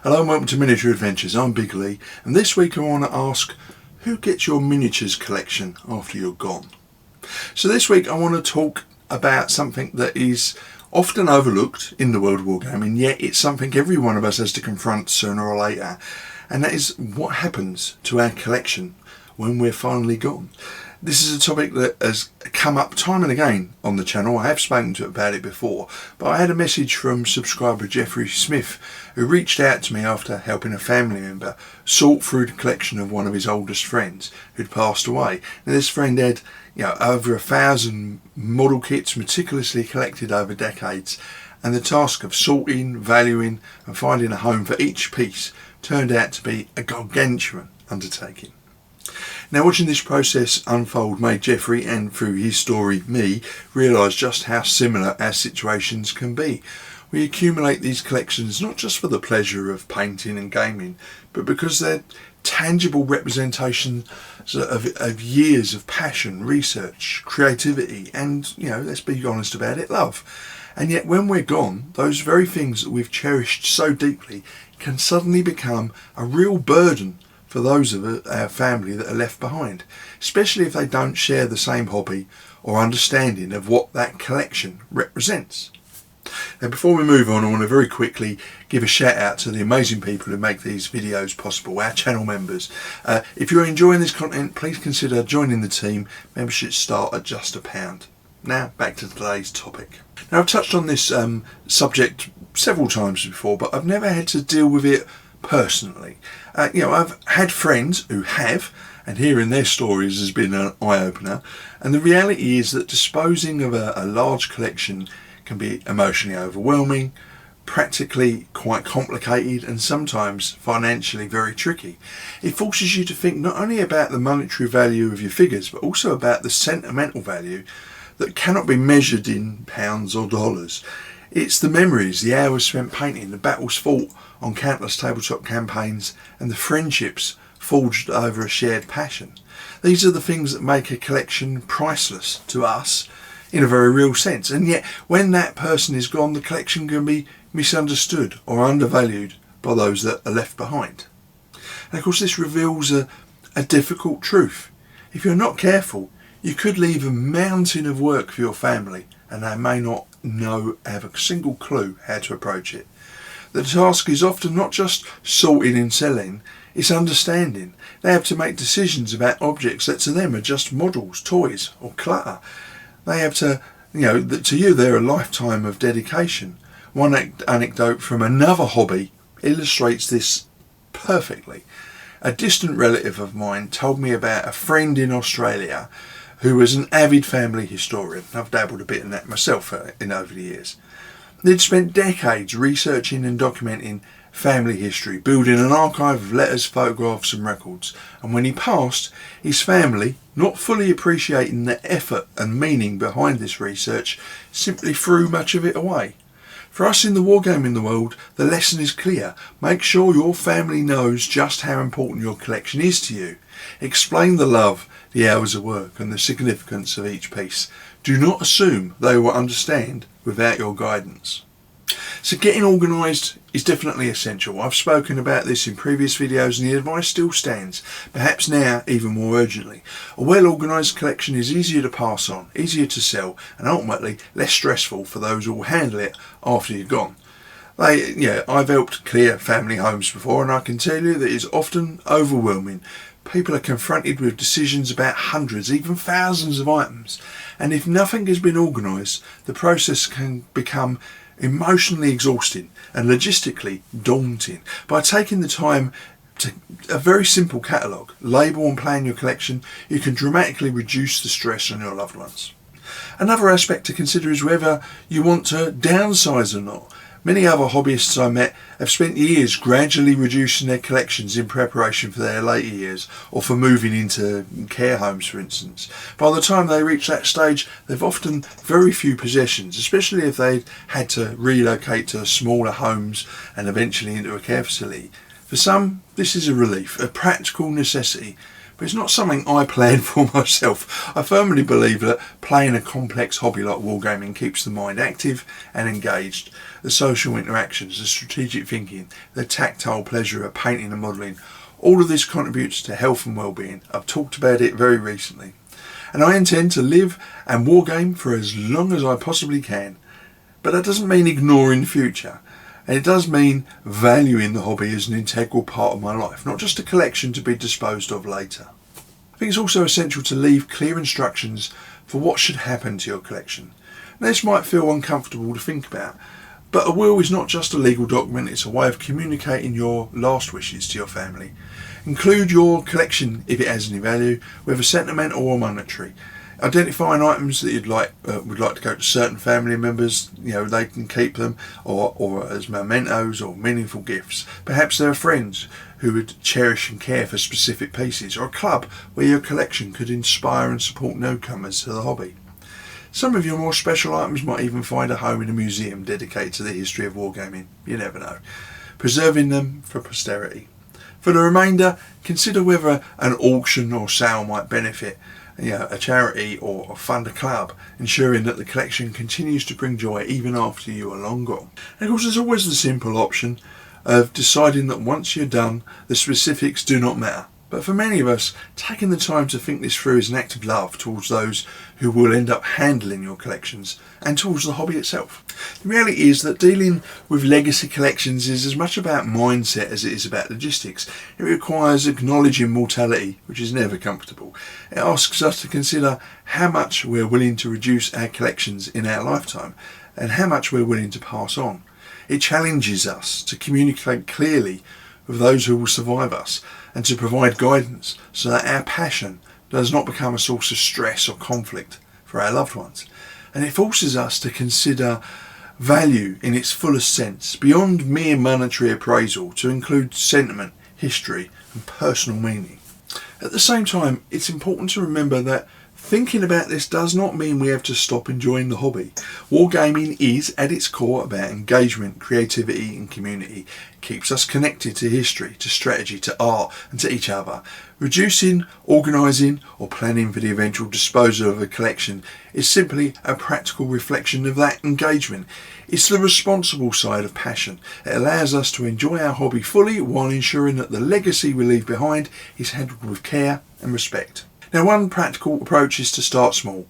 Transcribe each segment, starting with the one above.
Hello and welcome to Miniature Adventures. I'm Big Lee, and this week I want to ask, who gets your miniatures collection after you're gone? So this week I want to talk about something that is often overlooked in the world of wargaming, yet it's something every one of us has to confront sooner or later, and that is what happens to our collection when we're finally gone. This is a topic that has come up time and again on the channel. I have spoken to it about it before, but I had a message from subscriber Jeffrey Smith, who reached out to me after helping a family member sort through the collection of one of his oldest friends who'd passed away. Now, this friend had over 1,000 model kits meticulously collected over decades, and the task of sorting, valuing and finding a home for each piece turned out to be a gargantuan undertaking. Now, watching this process unfold made Jeffrey, and through his story me, realise just how similar our situations can be. We accumulate these collections not just for the pleasure of painting and gaming, but because they're tangible representations of years of passion, research, creativity and, let's be honest about it, love. And yet when we're gone, those very things that we've cherished so deeply can suddenly become a real burden for those of our family that are left behind, especially if they don't share the same hobby or understanding of what that collection represents. Now, before we move on, I want to very quickly give a shout out to the amazing people who make these videos possible, our channel members. If you're enjoying this content, please consider joining the team. Memberships start at just £1. Now back to today's topic. Now, I've touched on this subject several times before, but I've never had to deal with it personally. I've had friends who have, and hearing their stories has been an eye-opener, and the reality is that disposing of a large collection can be emotionally overwhelming, practically quite complicated, and sometimes financially very tricky. It forces you to think not only about the monetary value of your figures, but also about the sentimental value that cannot be measured in pounds or dollars. It's the memories, the hours spent painting, the battles fought on countless tabletop campaigns, and the friendships forged over a shared passion. These are the things that make a collection priceless to us in a very real sense. And yet, when that person is gone, the collection can be misunderstood or undervalued by those that are left behind. And of course, this reveals a difficult truth. If you're not careful, you could leave a mountain of work for your family, and they may not have a single clue how to approach it. The task is often not just sorting and selling, it's understanding. They have to make decisions about objects that to them are just models, toys or clutter. They have to, to you they're a lifetime of dedication. One anecdote from another hobby illustrates this perfectly. A distant relative of mine told me about a friend in Australia who was an avid family historian. I've dabbled a bit in that myself over the years. They'd spent decades researching and documenting family history, building an archive of letters, photographs and records. And when he passed, his family, not fully appreciating the effort and meaning behind this research, simply threw much of it away. For us in the wargaming world, the lesson is clear. Make sure your family knows just how important your collection is to you. Explain the love, the hours of work and the significance of each piece. Do not assume they will understand without your guidance. So getting organised is definitely essential. I've spoken about this in previous videos and the advice still stands, perhaps now even more urgently. A well organised collection is easier to pass on, easier to sell and ultimately less stressful for those who will handle it after you're gone. I've helped clear family homes before and I can tell you that it's often overwhelming. People are confronted with decisions about hundreds, even thousands of items, and if nothing has been organised, the process can become emotionally exhausting and logistically daunting. By taking the time to a very simple catalogue, label and plan your collection, you can dramatically reduce the stress on your loved ones. Another aspect to consider is whether you want to downsize or not. Many other hobbyists I met have spent years gradually reducing their collections in preparation for their later years or for moving into care homes, for instance. By the time they reach that stage, they've often very few possessions, especially if they've had to relocate to smaller homes and eventually into a care facility. For some, this is a relief, a practical necessity, but it's not something I planned for myself. I firmly believe that playing a complex hobby like wargaming keeps the mind active and engaged. The social interactions, the strategic thinking, the tactile pleasure of painting and modelling, all of this contributes to health and well-being. I've talked about it very recently. And I intend to live and wargame for as long as I possibly can. But that doesn't mean ignoring the future. And it does mean valuing the hobby as an integral part of my life, not just a collection to be disposed of later. I think it's also essential to leave clear instructions for what should happen to your collection. Now, this might feel uncomfortable to think about, but a will is not just a legal document, it's a way of communicating your last wishes to your family. Include your collection if it has any value, whether sentimental or monetary. Identifying items that you'd would like to go to certain family members, they can keep them, or as mementos or meaningful gifts. Perhaps there are friends who would cherish and care for specific pieces, or a club where your collection could inspire and support newcomers to the hobby. Some of your more special items might even find a home in a museum dedicated to the history of wargaming. You never know. Preserving them for posterity. For the remainder, consider whether an auction or sale might benefit a charity or fund a club, ensuring that the collection continues to bring joy even after you are long gone. And of course, there's always the simple option of deciding that once you're done, the specifics do not matter. But for many of us, taking the time to think this through is an act of love towards those who will end up handling your collections and towards the hobby itself. The reality is that dealing with legacy collections is as much about mindset as it is about logistics. It requires acknowledging mortality, which is never comfortable. It asks us to consider how much we're willing to reduce our collections in our lifetime and how much we're willing to pass on. It challenges us to communicate clearly with those who will survive us and to provide guidance so that our passion does not become a source of stress or conflict for our loved ones. And it forces us to consider value in its fullest sense, beyond mere monetary appraisal, to include sentiment, history and personal meaning. At the same time, it's important to remember that thinking about this does not mean we have to stop enjoying the hobby. Wargaming is, at its core, about engagement, creativity and community. It keeps us connected to history, to strategy, to art and to each other. Reducing, organising or planning for the eventual disposal of a collection is simply a practical reflection of that engagement. It's the responsible side of passion. It allows us to enjoy our hobby fully while ensuring that the legacy we leave behind is handled with care and respect. Now, one practical approach is to start small.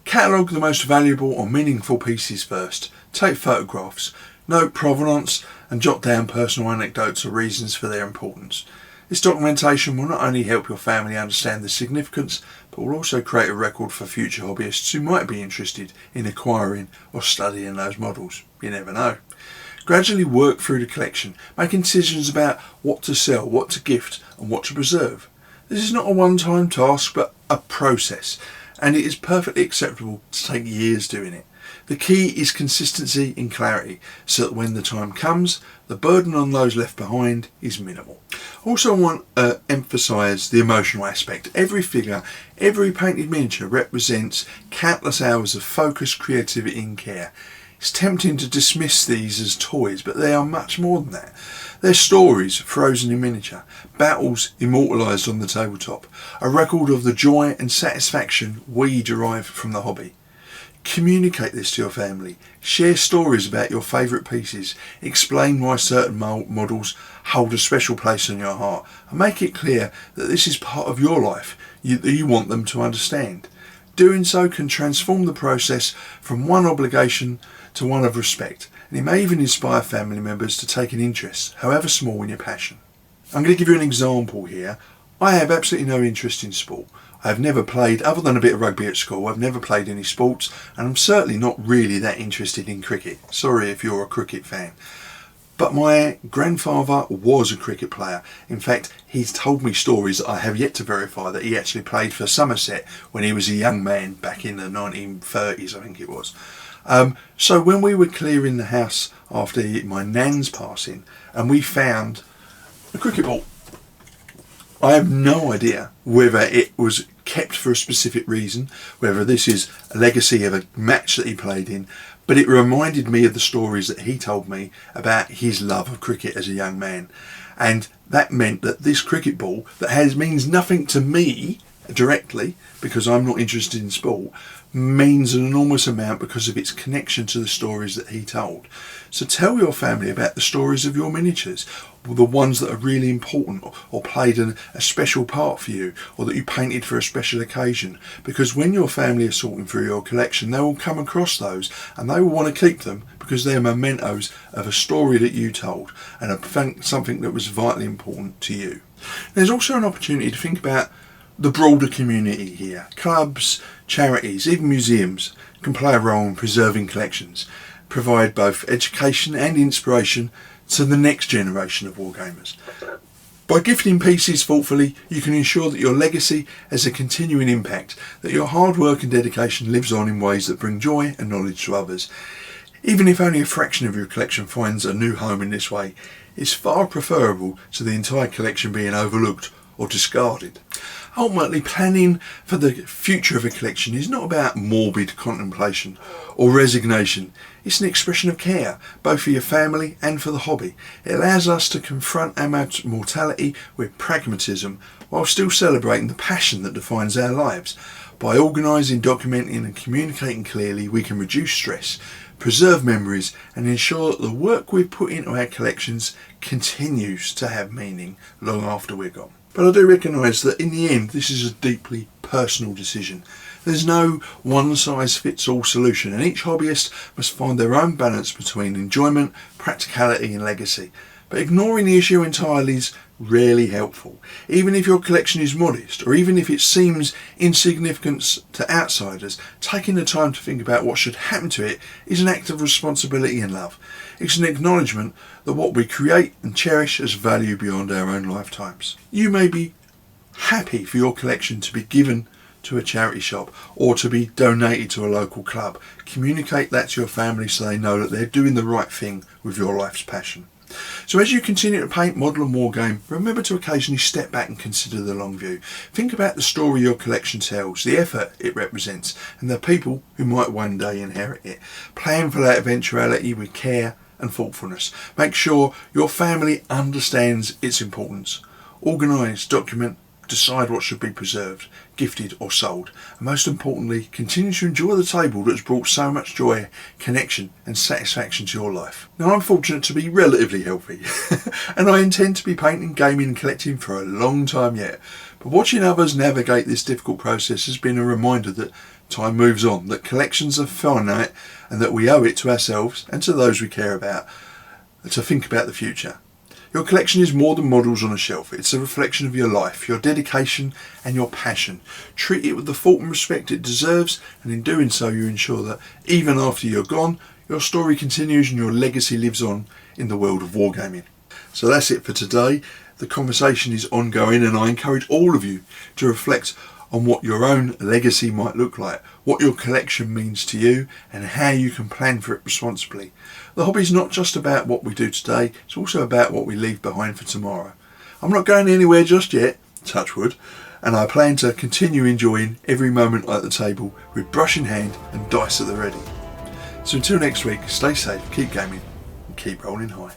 Catalogue the most valuable or meaningful pieces first. Take photographs, note provenance and jot down personal anecdotes or reasons for their importance. This documentation will not only help your family understand the significance, but will also create a record for future hobbyists who might be interested in acquiring or studying those models. You never know. Gradually work through the collection, making decisions about what to sell, what to gift and what to preserve. This is not a one-time task, but a process, and it is perfectly acceptable to take years doing it. The key is consistency and clarity, so that when the time comes, the burden on those left behind is minimal. Also, I want to emphasise the emotional aspect. Every figure, every painted miniature represents countless hours of focused creativity and care. It's tempting to dismiss these as toys, but they are much more than that. They're stories frozen in miniature, battles immortalised on the tabletop, a record of the joy and satisfaction we derive from the hobby. Communicate this to your family, share stories about your favourite pieces, explain why certain models hold a special place in your heart, and make it clear that this is part of your life that you want them to understand. Doing so can transform the process from one obligation to one of respect, and it may even inspire family members to take an interest, however small, in your passion. I'm going to give you an example here. I have absolutely no interest in sport. I've never played, other than a bit of rugby at school, I've never played any sports, and I'm certainly not really that interested in cricket. Sorry if you're a cricket fan. But my grandfather was a cricket player. In fact, he's told me stories that I have yet to verify, that he actually played for Somerset when he was a young man back in the 1930s, I think it was. So when we were clearing the house after my nan's passing, and we found a cricket ball, I have no idea whether it was kept for a specific reason, whether this is a legacy of a match that he played in, but it reminded me of the stories that he told me about his love of cricket as a young man. And that meant that this cricket ball that means nothing to me directly, because I'm not interested in sport, means an enormous amount because of its connection to the stories that he told. So tell your family about the stories of your miniatures, or the ones that are really important or played a special part for you, or that you painted for a special occasion, because when your family are sorting through your collection, they will come across those and they will want to keep them because they're mementos of a story that you told and something that was vitally important to you. There's also an opportunity to think about the broader community here. Clubs, charities, even museums can play a role in preserving collections, provide both education and inspiration to the next generation of wargamers. By gifting pieces thoughtfully, you can ensure that your legacy has a continuing impact, that your hard work and dedication lives on in ways that bring joy and knowledge to others. Even if only a fraction of your collection finds a new home in this way, it's far preferable to the entire collection being overlooked or discarded. Ultimately, planning for the future of a collection is not about morbid contemplation or resignation. It's an expression of care, both for your family and for the hobby. It allows us to confront our mortality with pragmatism while still celebrating the passion that defines our lives. By organising, documenting and communicating clearly, we can reduce stress, preserve memories and ensure that the work we've put into our collections continues to have meaning long after we're gone. But I do recognise that in the end this is a deeply personal decision. There's no one-size-fits-all solution, and each hobbyist must find their own balance between enjoyment, practicality and legacy. But ignoring the issue entirely is rarely helpful. Even if your collection is modest, or even if it seems insignificant to outsiders, taking the time to think about what should happen to it is an act of responsibility and love. It's an acknowledgement that what we create and cherish has value beyond our own lifetimes. You may be happy for your collection to be given to a charity shop or to be donated to a local club. Communicate that to your family so they know that they're doing the right thing with your life's passion. So as you continue to paint, model and wargame, remember to occasionally step back and consider the long view. Think about the story your collection tells, the effort it represents and the people who might one day inherit it. Plan for that eventuality with care and thoughtfulness. Make sure your family understands its importance. Organise, document, decide what should be preserved, gifted or sold. And most importantly, continue to enjoy the table that's brought so much joy, connection and satisfaction to your life. Now I'm fortunate to be relatively healthy and I intend to be painting, gaming and collecting for a long time yet. But watching others navigate this difficult process has been a reminder that time moves on, that collections are finite and that we owe it to ourselves and to those we care about to think about the future. Your collection is more than models on a shelf. It's a reflection of your life, your dedication and your passion. Treat it with the thought and respect it deserves, and in doing so you ensure that even after you're gone, your story continues and your legacy lives on in the world of wargaming. So that's it for today. The conversation is ongoing and I encourage all of you to reflect on what your own legacy might look like, what your collection means to you and how you can plan for it responsibly. The hobby is not just about what we do today, it's also about what we leave behind for tomorrow. I'm not going anywhere just yet, touch wood, and I plan to continue enjoying every moment at the table with brush in hand and dice at the ready. So until next week, stay safe, keep gaming and keep rolling high.